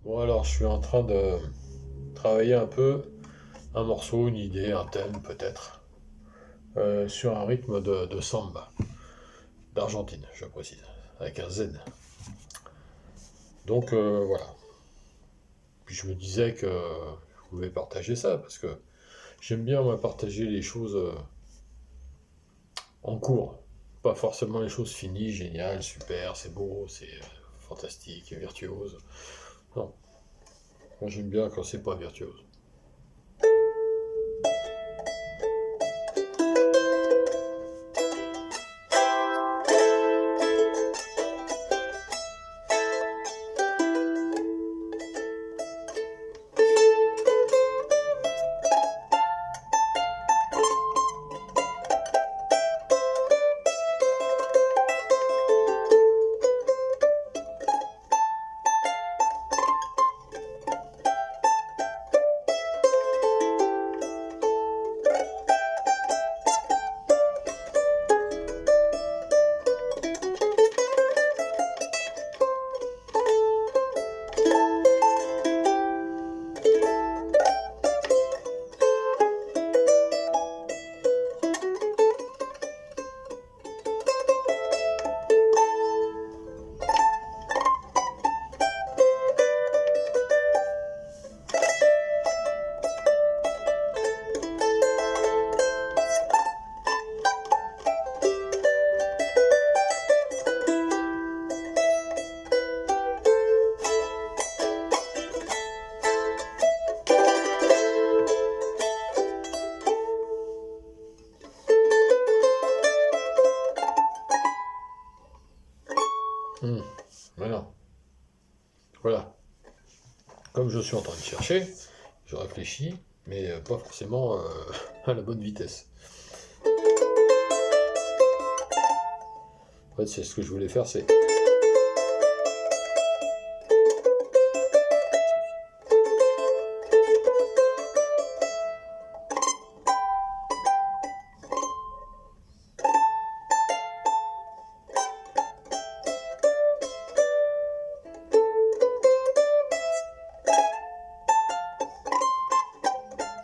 Bon alors, je suis en train de travailler un peu un morceau, une idée, un thème peut-être, sur un rythme de samba, d'Argentine, je précise, avec un Z. Donc voilà. Puis je me disais que je pouvais partager ça, parce que j'aime bien moi partager les choses en cours. Pas forcément les choses finies, géniales, super, c'est beau, c'est fantastique, virtuose. Non, moi j'aime bien quand c'est pas virtuose. Mais non, voilà. Comme je suis en train de chercher, je réfléchis, mais pas forcément à la bonne vitesse. En fait, c'est ce que je voulais faire, c'est...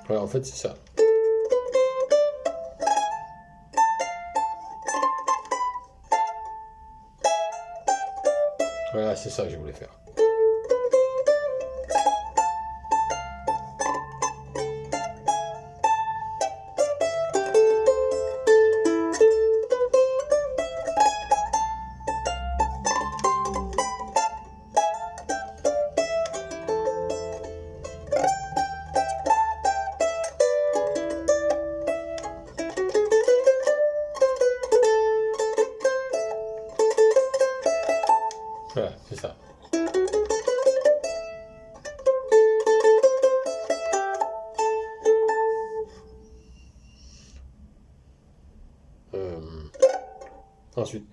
Voilà, en fait, c'est ça. Voilà, c'est ça que je voulais faire. Voilà, c'est ça. Euh, Ensuite.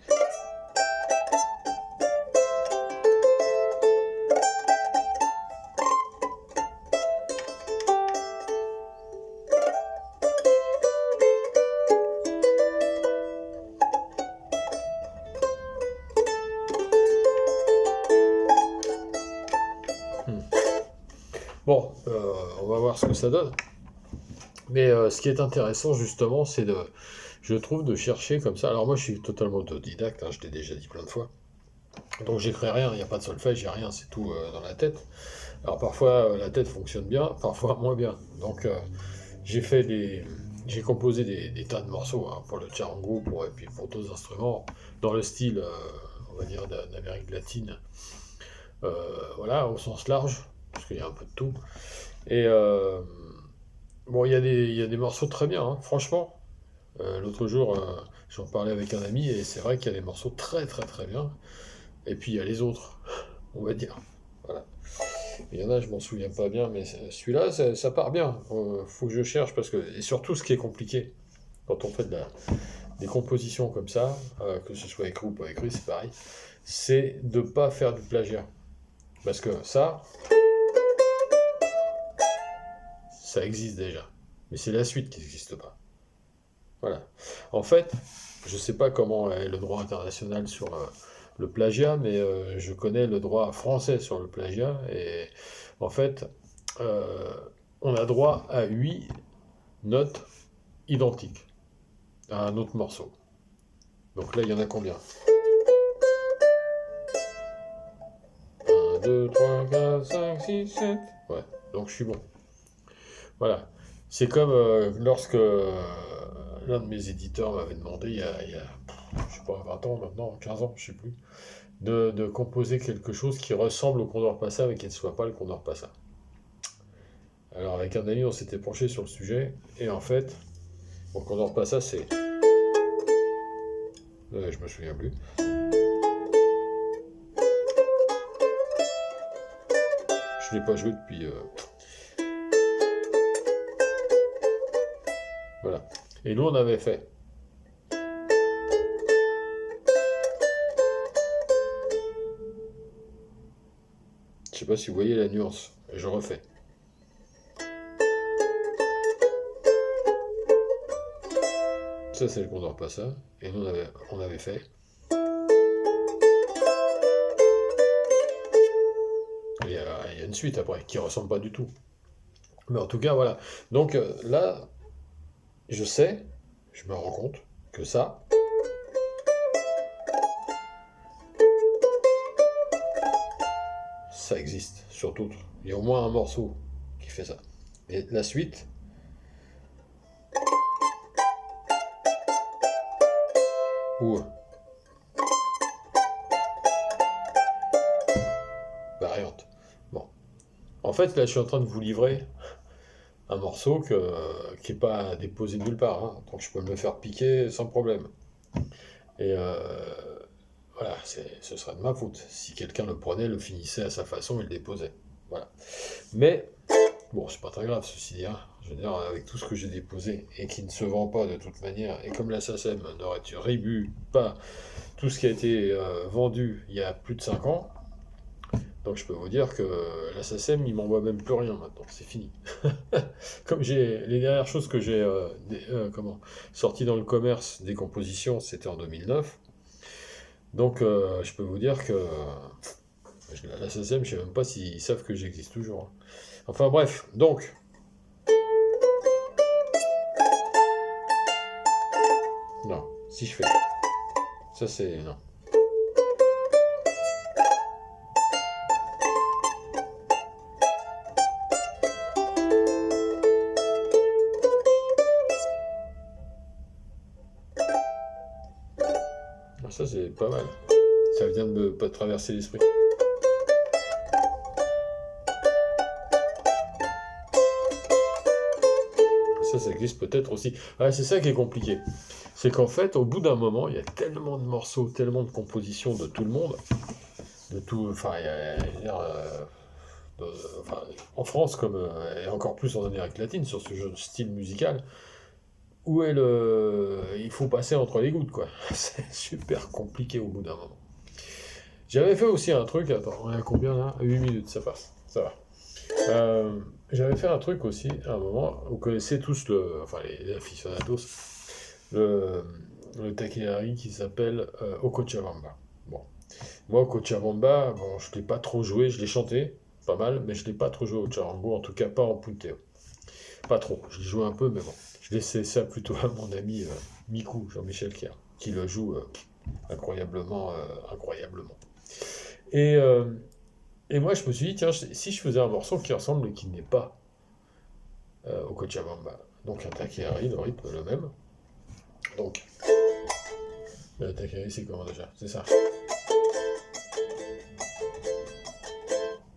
Hmm. Bon, on va voir ce que ça donne. Mais ce qui est intéressant justement, c'est de, je trouve, de chercher comme ça. Alors moi, je suis totalement autodidacte, hein, je l'ai déjà dit plein de fois. Donc j'écris rien, il n'y a pas de solfège, j'ai rien, c'est tout dans la tête. Alors parfois la tête fonctionne bien, parfois moins bien. Donc j'ai fait des, j'ai composé des tas de morceaux hein, pour le charango, et puis pour d'autres instruments, dans le style, on va dire, d'Amérique latine. Voilà, au sens large, parce qu'il y a un peu de tout. Et bon, il y a des morceaux très bien, hein, franchement. L'autre jour, j'en parlais avec un ami, et c'est vrai qu'il y a des morceaux très très très bien. Et puis il y a les autres, on va dire. Voilà. Il y en a, je m'en souviens pas bien, mais celui-là, ça part bien. Faut que je cherche, parce que, et surtout ce qui est compliqué, quand on fait des compositions comme ça, que ce soit écrit ou pas écrit, c'est pareil, c'est de pas faire du plagiat. Parce que ça existe déjà. Mais c'est la suite qui n'existe pas. Voilà. En fait, je sais pas comment est le droit international sur le plagiat, mais je connais le droit français sur le plagiat. Et en fait, euh, on a droit à 8 notes identiques à un autre morceau. Donc là, il y en a combien? 1, 2, 3, 4, 5, 6, 7. Ouais, donc je suis bon. Voilà. C'est comme lorsque l'un de mes éditeurs m'avait demandé, je sais pas, 20 ans maintenant, 15 ans, je sais plus, de composer quelque chose qui ressemble au Condor Passa, mais qui ne soit pas le Condor Passa. Alors avec un ami, on s'était penché sur le sujet, et en fait, le Condor Passa, c'est... je me souviens plus. Je l'ai pas joué depuis... Voilà. Et nous, on avait fait. Je sais pas si vous voyez la nuance. Je refais. Ça, c'est le Condor Passa. Et nous, on avait fait. Il y a une suite après, qui ressemble pas du tout. Mais en tout cas, voilà. Donc là, je sais, je me rends compte que ça existe sur d'autres. Il y a au moins un morceau qui fait ça. Et la suite, ou variante. Bon. En fait, là, je suis en train de vous livrer un morceau qui n'est pas déposé nulle part. Hein. Donc je peux me le faire piquer sans problème. Et voilà, ce serait de ma faute. Si quelqu'un le prenait, le finissait à sa façon et le déposait. Voilà. Mais, bon, c'est pas très grave, ceci dit. Hein. Je veux dire, avec tout ce que j'ai déposé et qui ne se vend pas de toute manière, et comme la SACEM ne rétribue pas tout ce qui a été vendu il y a plus de 5 ans, donc je peux vous dire que la SACEM, il m'envoie même plus rien maintenant, c'est fini. Comme les dernières choses que j'ai sorties dans le commerce des compositions, c'était en 2009. Donc je peux vous dire que la SACEM, je ne sais même pas s'ils savent que j'existe toujours. Enfin bref, donc... Non, si je fais... Ça c'est... Non. Ça c'est pas mal. Ça vient de me pas traverser l'esprit. Ça existe peut-être aussi. Ah, c'est ça qui est compliqué. C'est qu'en fait, au bout d'un moment, il y a tellement de morceaux, tellement de compositions de tout le monde, de tout, enfin, en France comme et encore plus en Amérique latine sur ce style musical, où est il faut passer entre les gouttes, quoi. C'est super compliqué au bout d'un moment. J'avais fait aussi un truc, attends, on est à combien là? 8 minutes, ça passe, ça va. J'avais fait un truc aussi, à un moment, vous connaissez tous enfin les aficionados, le taqueari qui s'appelle Okochabamba. Bon, moi Okochabamba, bon, je l'ai pas trop joué, je l'ai chanté, pas mal, mais je l'ai pas trop joué au charango, en tout cas pas en punteo. Pas trop, je l'ai joué un peu, mais bon. Je laissais ça plutôt à mon ami Mikou, Jean-Michel Kier, qui le joue incroyablement. Et, moi, je me suis dit, tiens, si je faisais un morceau qui ressemble et qui n'est pas au Cochabamba, donc un taqueari, le rythme le même. Donc, le taqueari, c'est comment déjà? C'est ça.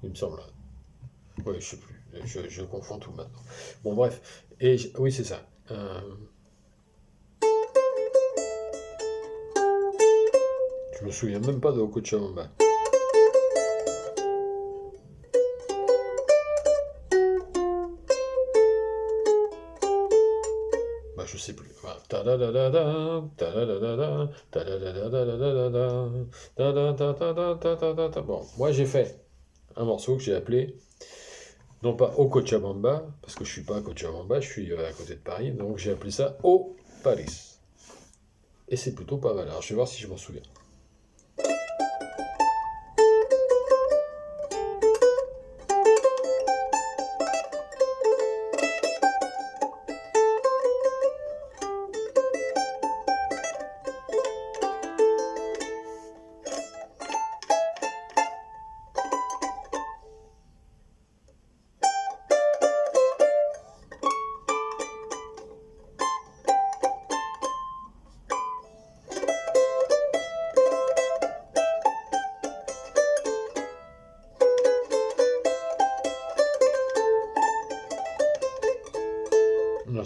Il me semble. Oui, je sais plus. Je confonds tout maintenant. Bon, bref. Et oui, c'est ça. Je me souviens même pas de Okochabamba. Bah, je sais plus. Bon, moi j'ai fait un morceau que j'ai appelé, non pas au Cochabamba, parce que je suis pas à Cochabamba, je suis à côté de Paris, donc j'ai appelé ça au Paris. Et c'est plutôt pas mal. Alors je vais voir si je m'en souviens.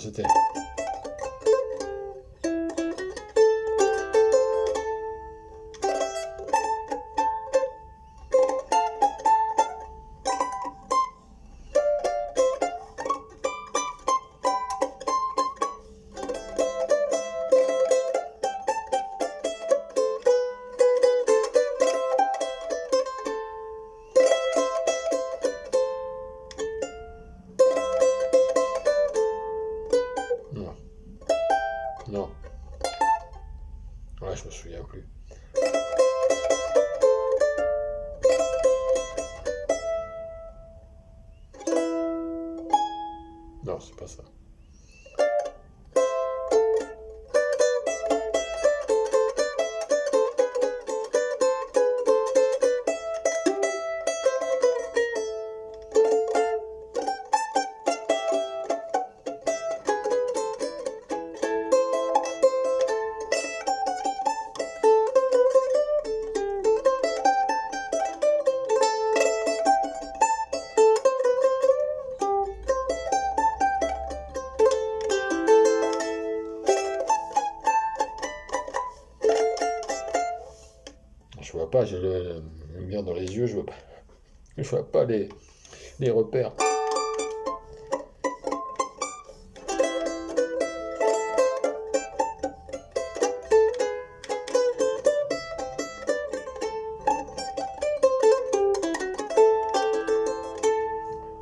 c'était. Non, non. Ouais, je me souviens plus. Non, c'est pas ça. Je vois pas, j'ai le lumière dans les yeux, je vois pas les repères.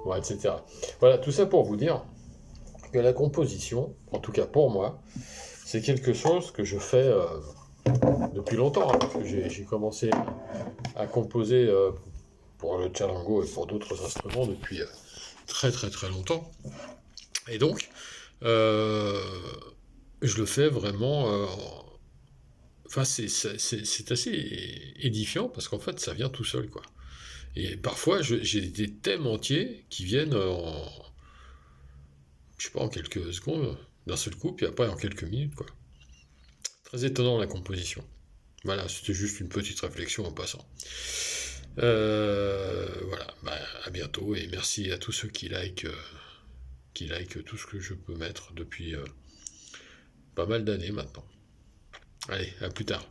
Bon, etc. Voilà, tout ça pour vous dire que la composition, en tout cas pour moi, c'est quelque chose que je fais depuis longtemps, hein, parce que j'ai commencé à composer pour le charango et pour d'autres instruments depuis très très très longtemps. Et donc, euh, je le fais vraiment. Enfin, c'est assez édifiant parce qu'en fait, ça vient tout seul, quoi. Et parfois, j'ai des thèmes entiers qui viennent je sais pas, en quelques secondes, d'un seul coup, puis après en quelques minutes, quoi. Très étonnant la composition. Voilà, c'était juste une petite réflexion en passant. Voilà, bah, à bientôt et merci à tous ceux qui like tout ce que je peux mettre depuis pas mal d'années maintenant. Allez, à plus tard.